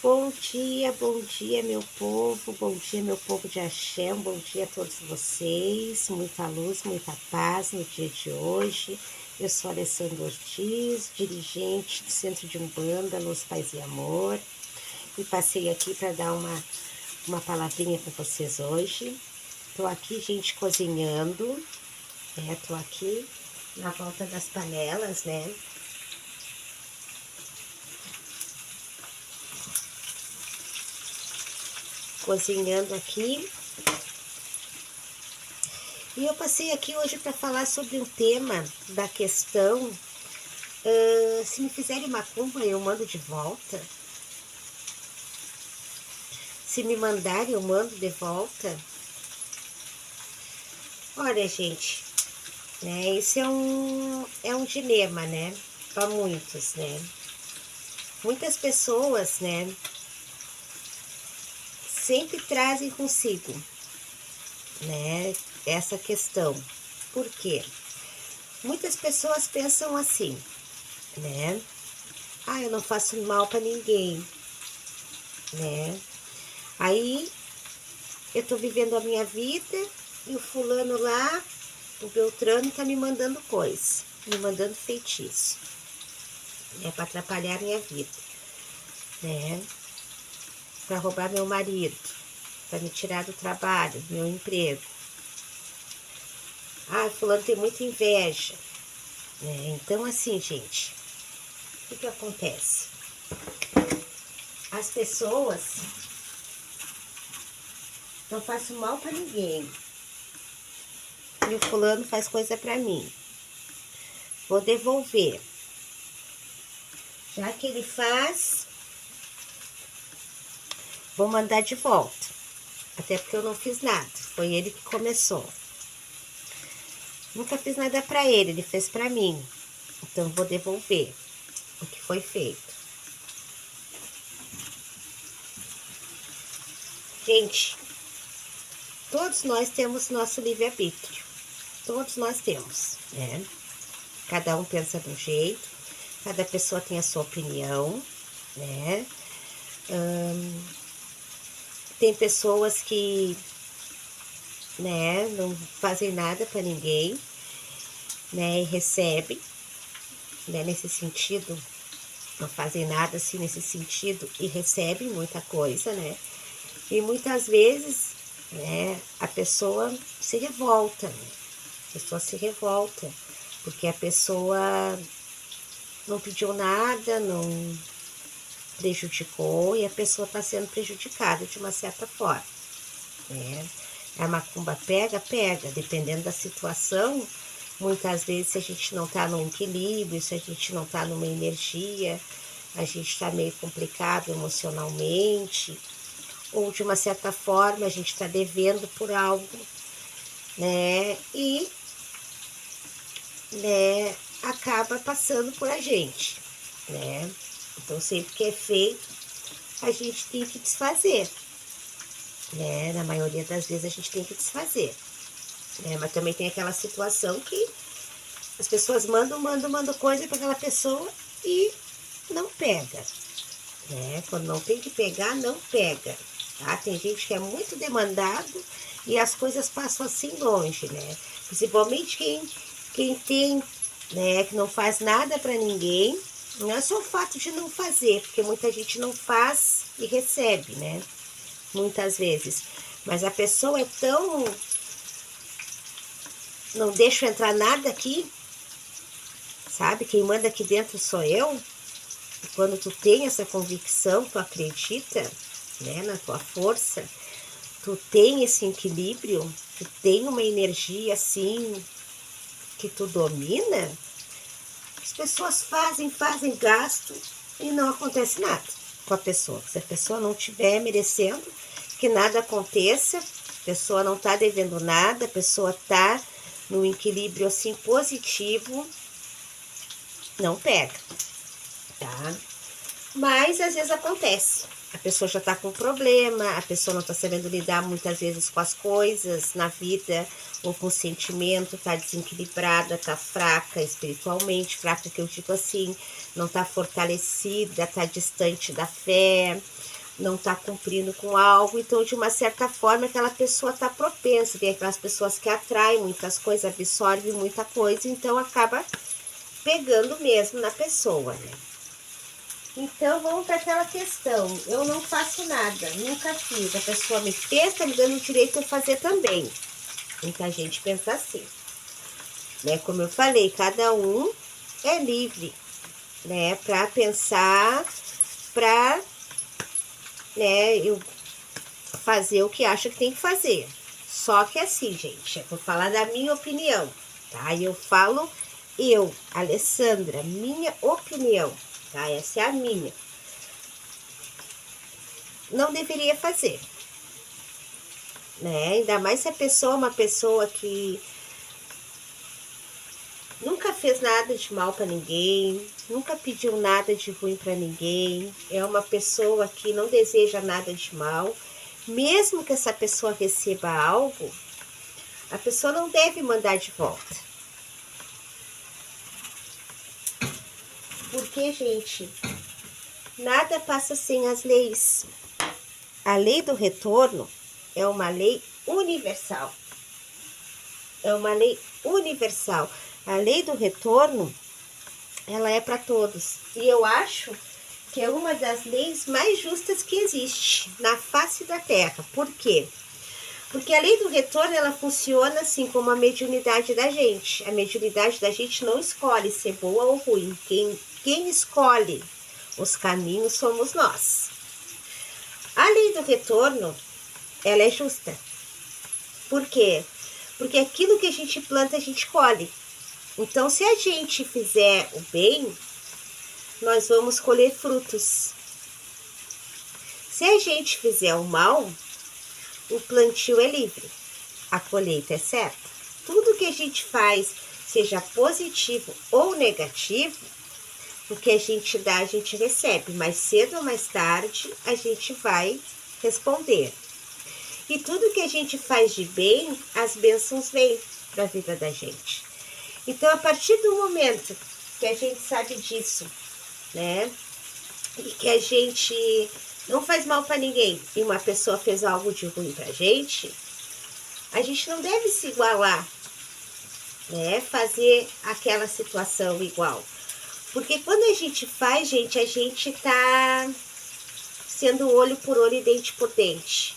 bom dia, meu povo de axé, bom dia a todos vocês, muita luz, muita paz no dia de hoje. Eu sou Alessandra Ortiz, dirigente do Centro de Umbanda, Luz, Paz e Amor, e passei aqui para dar uma palavrinha com vocês hoje. Tô aqui, gente, cozinhando, tô aqui na volta das panelas, né? Cozinhando aqui. E eu passei aqui hoje para falar sobre um tema da questão, se me fizerem macumba eu mando de volta, se me mandarem eu mando de volta. Olha, gente, né, isso é um dilema, né, para muitos, né. Muitas pessoas, né, sempre trazem consigo, né, essa questão. Por quê? Muitas pessoas pensam assim, né? Eu não faço mal para ninguém, né? Aí eu tô vivendo a minha vida e o fulano lá, o Beltrano, tá me mandando coisa, me mandando feitiço, né? Para atrapalhar a minha vida, né? Para roubar meu marido, para me tirar do trabalho, do meu emprego. Fulano tem muita inveja, né? Então, assim, gente, o que acontece? As pessoas não faço mal para ninguém. E o fulano faz coisa para mim. Vou devolver. Já que ele faz, vou mandar de volta. Até porque eu não fiz nada. Foi ele que começou. Nunca fiz nada para ele, ele fez para mim. Então vou devolver o que foi feito. Gente, todos nós temos nosso livre-arbítrio. Todos nós temos, né? Cada um pensa de um jeito, cada pessoa tem a sua opinião, né? Tem pessoas que, né, não fazem nada para ninguém, né, e recebem, né, nesse sentido, não fazem nada assim nesse sentido e recebem muita coisa, né? E muitas vezes, né, a pessoa se revolta, né? A pessoa se revolta, porque a pessoa não pediu nada, não prejudicou e a pessoa está sendo prejudicada de uma certa forma, né? A macumba pega, dependendo da situação. Muitas vezes, se a gente não está num equilíbrio, se a gente não está numa energia, a gente está meio complicado emocionalmente, ou de uma certa forma a gente está devendo por algo, né? E, né, acaba passando por a gente, né? Então, sempre que é feito, a gente tem que desfazer, né? Na maioria das vezes a gente tem que desfazer, né? Mas também tem aquela situação que as pessoas mandam coisa para aquela pessoa e não pega, né? Quando não tem que pegar, não pega, tá? Tem gente que é muito demandado e as coisas passam assim longe, né? Principalmente quem tem, né, que não faz nada para ninguém. Não é só o fato de não fazer, porque muita gente não faz e recebe, né? Muitas vezes. Mas a pessoa é tão... Não deixo entrar nada aqui, sabe? Quem manda aqui dentro sou eu. E quando tu tem essa convicção, tu acredita, né, na tua força, tu tem esse equilíbrio, tu tem uma energia assim que tu domina, as pessoas fazem gasto e não acontece nada com a pessoa. Se a pessoa não estiver merecendo que nada aconteça, a pessoa não está devendo nada, a pessoa está no equilíbrio assim positivo, não pega, tá? Mas às vezes acontece. A pessoa já tá com problema, a pessoa não tá sabendo lidar muitas vezes com as coisas na vida, ou com o sentimento, tá desequilibrada, tá fraca espiritualmente, fraca que eu digo assim, não tá fortalecida, tá distante da fé, não tá cumprindo com algo, então de uma certa forma aquela pessoa tá propensa, tem aquelas pessoas que atraem muitas coisas, absorvem muita coisa, então acaba pegando mesmo na pessoa, né? Então vamos para aquela questão, eu não faço nada, nunca fiz, a pessoa me fez, tá me dando o direito de eu fazer também. Muita gente pensa assim, né? Como eu falei, cada um é livre, né? Para pensar, para, né, eu fazer o que acha que tem que fazer. Só que assim, gente, eu vou falar da minha opinião, tá? Eu falo eu, Alessandra, minha opinião, tá? Essa é a minha. Não deveria fazer, né? Ainda mais se a pessoa é uma pessoa que nunca fez nada de mal para ninguém, nunca pediu nada de ruim para ninguém, é uma pessoa que não deseja nada de mal. Mesmo que essa pessoa receba algo, a pessoa não deve mandar de volta. Porque, gente, nada passa sem as leis. A lei do retorno é uma lei universal. É uma lei universal. A lei do retorno, ela é para todos. E eu acho que é uma das leis mais justas que existe na face da Terra. Por quê? Porque a lei do retorno, ela funciona assim como a mediunidade da gente. A mediunidade da gente não escolhe ser boa ou ruim. Quem escolhe os caminhos somos nós. A lei do retorno, ela é justa. Por quê? Porque aquilo que a gente planta, a gente colhe. Então, se a gente fizer o bem, nós vamos colher frutos. Se a gente fizer o mal, o plantio é livre, a colheita é certa. Tudo que a gente faz, seja positivo ou negativo, o que a gente dá, a gente recebe. Mais cedo ou mais tarde, a gente vai responder. E tudo que a gente faz de bem, as bênçãos vêm para a vida da gente. Então, a partir do momento que a gente sabe disso, né? E que a gente não faz mal para ninguém e uma pessoa fez algo de ruim pra gente, a gente não deve se igualar, né? Fazer aquela situação igual. Porque quando a gente faz, gente, a gente tá sendo olho por olho e dente por dente,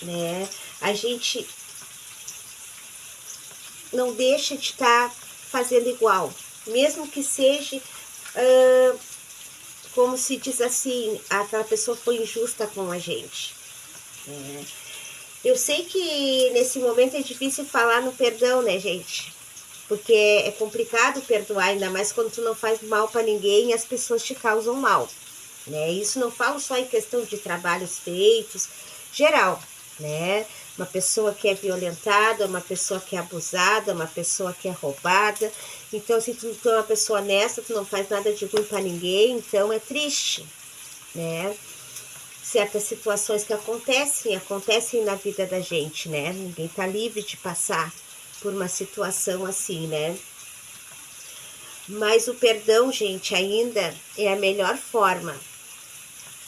né? A gente não deixa de estar fazendo igual, mesmo que seja, como se diz assim, aquela pessoa foi injusta com a gente. Eu sei que nesse momento é difícil falar no perdão, né, gente? Porque é complicado perdoar, ainda mais quando tu não faz mal para ninguém e as pessoas te causam mal, né? Isso não falo só em questão de trabalhos feitos, geral, né? Uma pessoa que é violentada, uma pessoa que é abusada, uma pessoa que é roubada. Então, se tu é uma pessoa honesta, tu não faz nada de ruim para ninguém, então é triste, né? Certas situações que acontecem na vida da gente, né? Ninguém tá livre de passar por uma situação assim, né? Mas o perdão, gente, ainda é a melhor forma,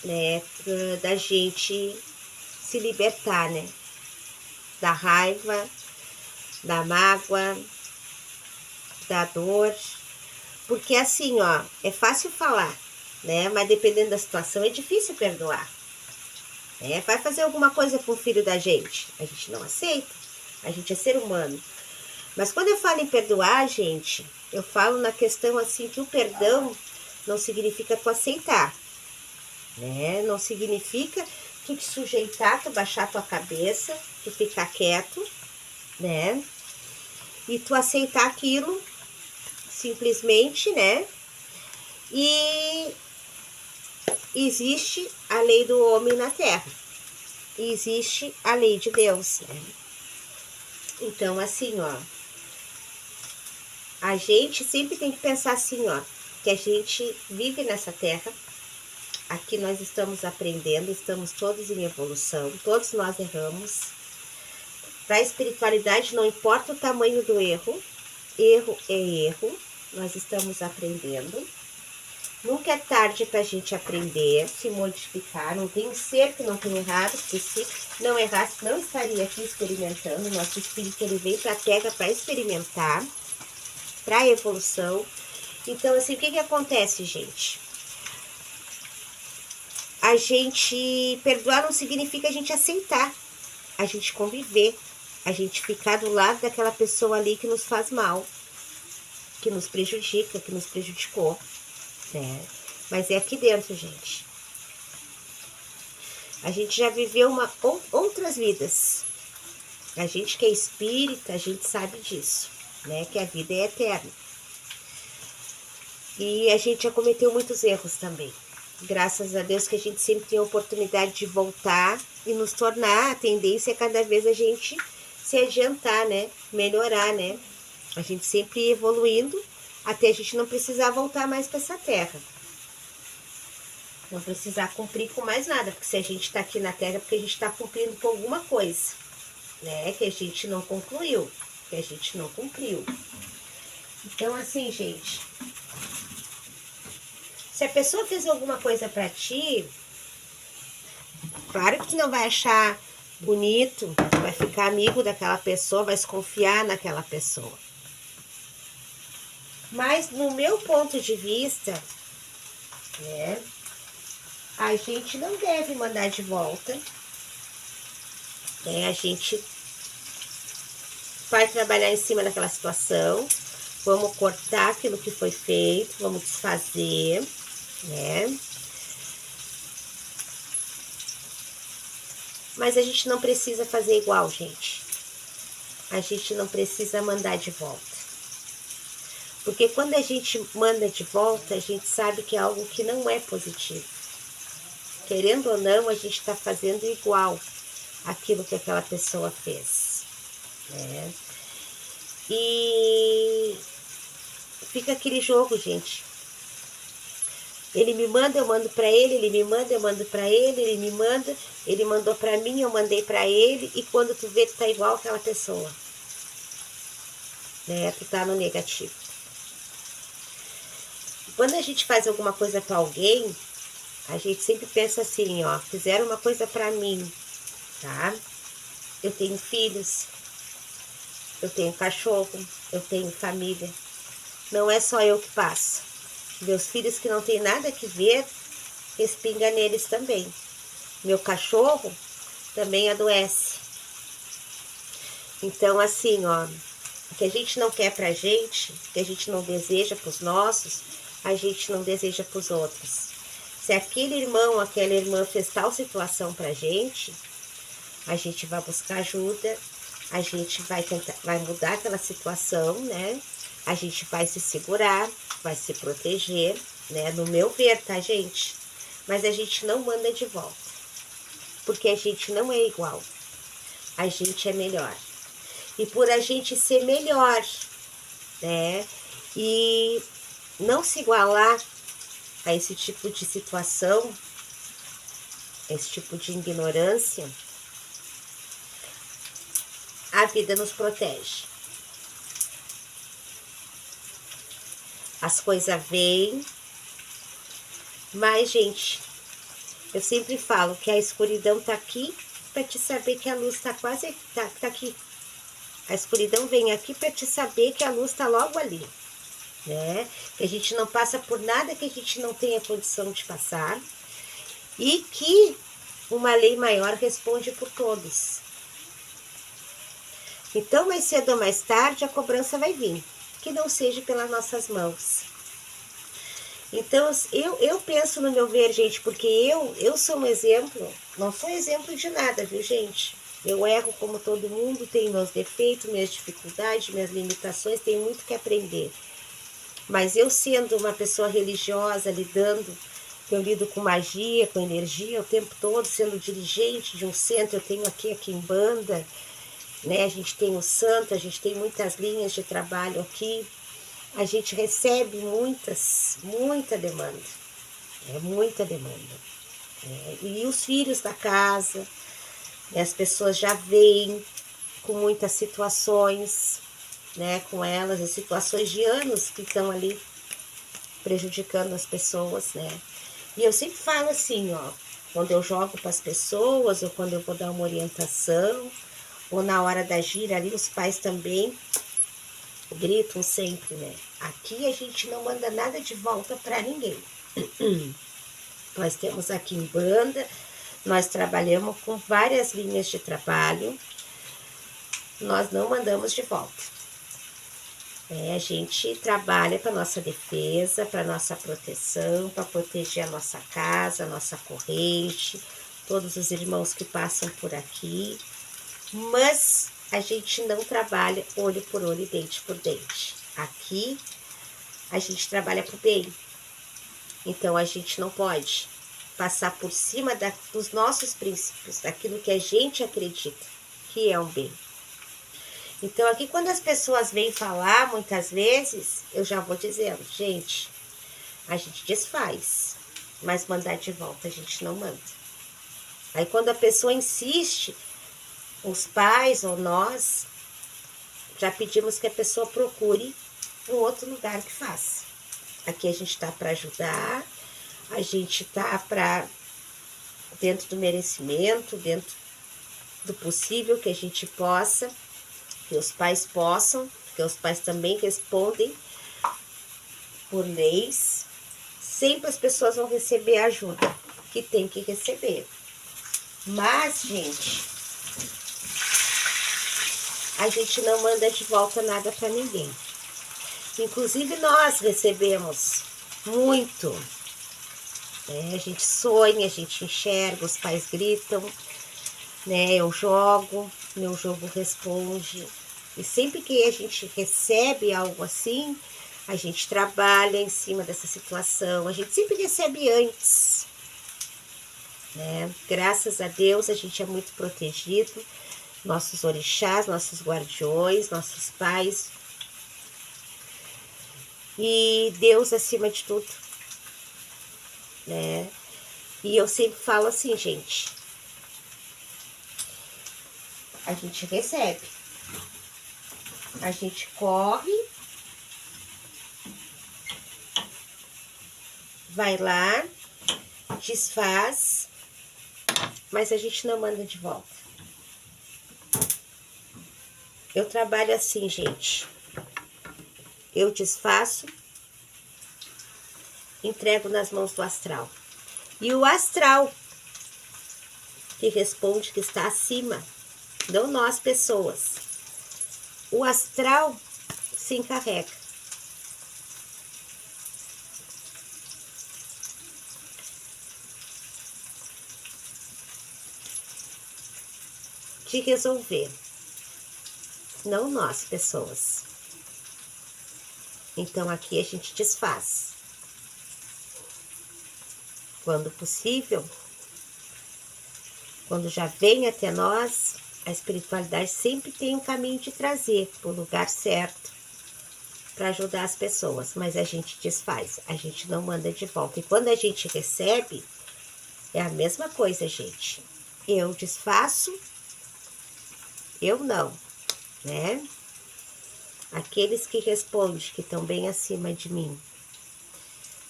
né, da gente se libertar, né? Da raiva, da mágoa, da dor. Porque assim, ó, é fácil falar, né? Mas dependendo da situação é difícil perdoar. Vai fazer alguma coisa com o filho da gente, a gente não aceita, a gente é ser humano. Mas quando eu falo em perdoar, gente, eu falo na questão assim que o perdão não significa tu aceitar, né? Não significa tu te sujeitar, tu baixar tua cabeça, tu ficar quieto, né? E tu aceitar aquilo simplesmente, né? E existe a lei do homem na terra. E existe a lei de Deus, né? Então, assim, ó, a gente sempre tem que pensar assim, ó, que a gente vive nessa terra, aqui nós estamos aprendendo, estamos todos em evolução, todos nós erramos. Para a espiritualidade, não importa o tamanho do erro, erro é erro, nós estamos aprendendo. Nunca é tarde para a gente aprender, se modificar. Não tem um ser que não tenha errado, porque se não errasse, não estaria aqui experimentando. Nosso espírito, ele veio para a Terra para experimentar, para evolução. Então, assim, o que que acontece, gente? A gente perdoar não significa a gente aceitar, a gente conviver, a gente ficar do lado daquela pessoa ali que nos faz mal, que nos prejudica, que nos prejudicou, né? Mas é aqui dentro, gente. A gente já viveu outras vidas. A gente que é espírita, a gente sabe disso, né? Que a vida é eterna. E a gente já cometeu muitos erros também. Graças a Deus que a gente sempre tem a oportunidade de voltar e nos tornar. A tendência é cada vez a gente se adiantar, né? Melhorar, né? A gente sempre evoluindo até a gente não precisar voltar mais para essa terra. Não precisar cumprir com mais nada, porque se a gente está aqui na Terra é porque a gente está cumprindo com alguma coisa, né? Que a gente não concluiu, que a gente não cumpriu. Então, assim, gente, se a pessoa fez alguma coisa para ti, claro que tu não vai achar bonito, vai ficar amigo daquela pessoa, vai se confiar naquela pessoa. Mas, no meu ponto de vista, né? A gente não deve mandar de volta, né? A gente vai trabalhar em cima daquela situação, vamos cortar aquilo que foi feito, vamos desfazer, né? Mas a gente não precisa fazer igual, gente. A gente não precisa mandar de volta. Porque quando a gente manda de volta, a gente sabe que é algo que não é positivo. Querendo ou não, a gente está fazendo igual aquilo que aquela pessoa fez, né? E fica aquele jogo, gente. Ele me manda, eu mando para ele, ele me manda, eu mando para ele me manda, ele mandou para mim, eu mandei para ele, e quando tu vê, tu tá igual aquela pessoa, né? Tu tá no negativo. Quando a gente faz alguma coisa para alguém, a gente sempre pensa assim, ó, fizeram uma coisa para mim, tá? Eu tenho filhos, eu tenho cachorro, eu tenho família. Não é só eu que passo. Meus filhos que não tem nada que ver, respinga neles também. Meu cachorro também adoece. Então, assim, ó, o que a gente não quer pra gente, o que a gente não deseja pros nossos, a gente não deseja pros outros. Se aquele irmão, aquela irmã fez tal situação pra gente, a gente vai buscar ajuda, a gente vai tentar, vai mudar aquela situação, né? A gente vai se segurar, vai se proteger, né? No meu ver, tá, gente? Mas a gente não manda de volta, porque a gente não é igual, a gente é melhor. E por a gente ser melhor, né? E não se igualar a esse tipo de situação, esse tipo de ignorância, a vida nos protege. As coisas vêm, mas, gente, eu sempre falo que a escuridão tá aqui para te saber que a luz tá quase, tá aqui. A escuridão vem aqui para te saber que a luz tá logo ali, né? Que a gente não passa por nada que a gente não tenha condição de passar e que uma lei maior responde por todos. Então, mais cedo ou mais tarde, a cobrança vai vir, que não seja pelas nossas mãos. Então, eu penso no meu ver, gente, porque eu sou um exemplo, não sou exemplo de nada, viu, gente? Eu erro como todo mundo, tenho meus defeitos, minhas dificuldades, minhas limitações, tenho muito que aprender. Mas eu sendo uma pessoa religiosa, eu lido com magia, com energia o tempo todo, sendo dirigente de um centro, eu tenho aqui em Banda, né? A gente tem o santo, a gente tem muitas linhas de trabalho aqui. A gente recebe muita demanda, muita demanda. E os filhos da casa, né, as pessoas já vêm com muitas situações, né, com elas, as situações de anos que estão ali prejudicando as pessoas, né? E eu sempre falo assim, ó, quando eu jogo para as pessoas, ou quando eu vou dar uma orientação, ou na hora da gira ali, os pais também gritam sempre, né? Aqui a gente não manda nada de volta para ninguém. Nós temos aqui em banda, nós trabalhamos com várias linhas de trabalho, nós não mandamos de volta. A gente trabalha para nossa defesa, para nossa proteção, para proteger a nossa casa, a nossa corrente, todos os irmãos que passam por aqui, mas a gente não trabalha olho por olho e dente por dente. Aqui a gente trabalha para o bem, então a gente não pode passar por cima dos nossos princípios, daquilo que a gente acredita que é um bem. Então, aqui quando as pessoas vêm falar, muitas vezes, eu já vou dizendo, gente, a gente desfaz, mas mandar de volta a gente não manda. Aí quando a pessoa insiste, os pais ou nós, já pedimos que a pessoa procure um outro lugar que faça. Aqui a gente tá para ajudar, a gente tá para, dentro do merecimento, dentro do possível que a gente possa, que os pais possam, porque os pais também respondem por leis. Sempre as pessoas vão receber a ajuda que tem que receber. Mas, gente, a gente não manda de volta nada para ninguém. Inclusive, nós recebemos muito. A gente sonha, a gente enxerga, os pais gritam, né? Eu jogo, meu jogo responde. E sempre que a gente recebe algo assim, a gente trabalha em cima dessa situação. A gente sempre recebe antes, né? Graças a Deus a gente é muito protegido. Nossos orixás, nossos guardiões, nossos pais. E Deus acima de tudo, né? E eu sempre falo assim, gente. A gente recebe. A gente corre, vai lá, desfaz, mas a gente não manda de volta. Eu trabalho assim, gente. Eu desfaço, entrego nas mãos do astral. E o astral que responde, que está acima, não nós pessoas. O astral se encarrega. De resolver, não nós pessoas. Então aqui a gente desfaz. Quando possível, quando já vem até nós, a espiritualidade sempre tem um caminho de trazer para o lugar certo para ajudar as pessoas, mas a gente desfaz, a gente não manda de volta. E quando a gente recebe, é a mesma coisa, gente. Eu desfaço, eu não, né? Aqueles que respondem, que estão bem acima de mim,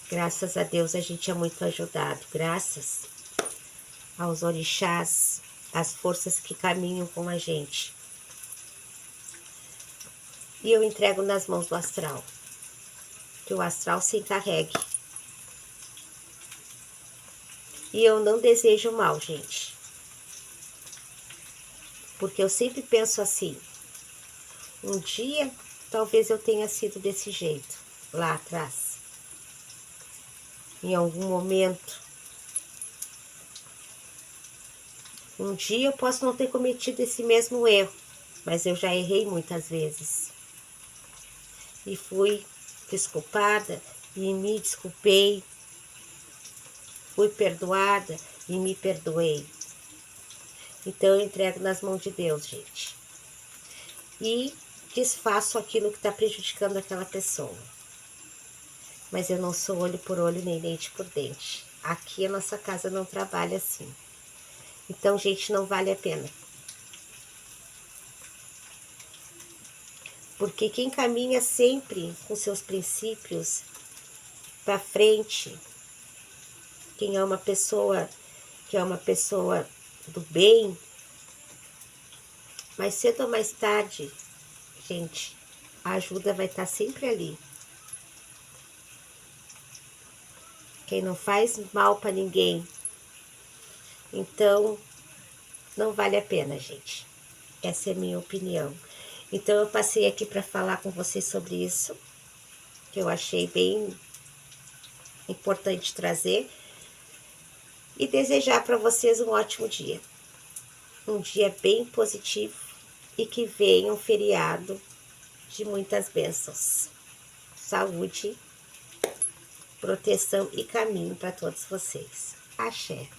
graças a Deus a gente é muito ajudado, graças aos orixás, às forças que caminham com a gente. E eu entrego nas mãos do astral, que o astral se encarregue. E eu não desejo mal, gente. Porque eu sempre penso assim, um dia talvez eu tenha sido desse jeito, lá atrás. Em algum momento. Um dia eu posso não ter cometido esse mesmo erro, mas eu já errei muitas vezes. E fui desculpada e me desculpei. Fui perdoada e me perdoei. Então eu entrego nas mãos de Deus, gente. E desfaço aquilo que está prejudicando aquela pessoa. Mas eu não sou olho por olho nem dente por dente. Aqui a nossa casa não trabalha assim. Então, gente, não vale a pena. Porque quem caminha sempre com seus princípios para frente, quem é uma pessoa do bem, mais cedo ou mais tarde, gente, a ajuda vai estar sempre ali. Quem não faz mal para ninguém, então não vale a pena, gente. Essa é a minha opinião. Então eu passei aqui para falar com vocês sobre isso, que eu achei bem importante trazer, e desejar para vocês um ótimo dia. Um dia bem positivo e que venha um feriado de muitas bênçãos. Saúde, proteção e caminho para todos vocês. Axé.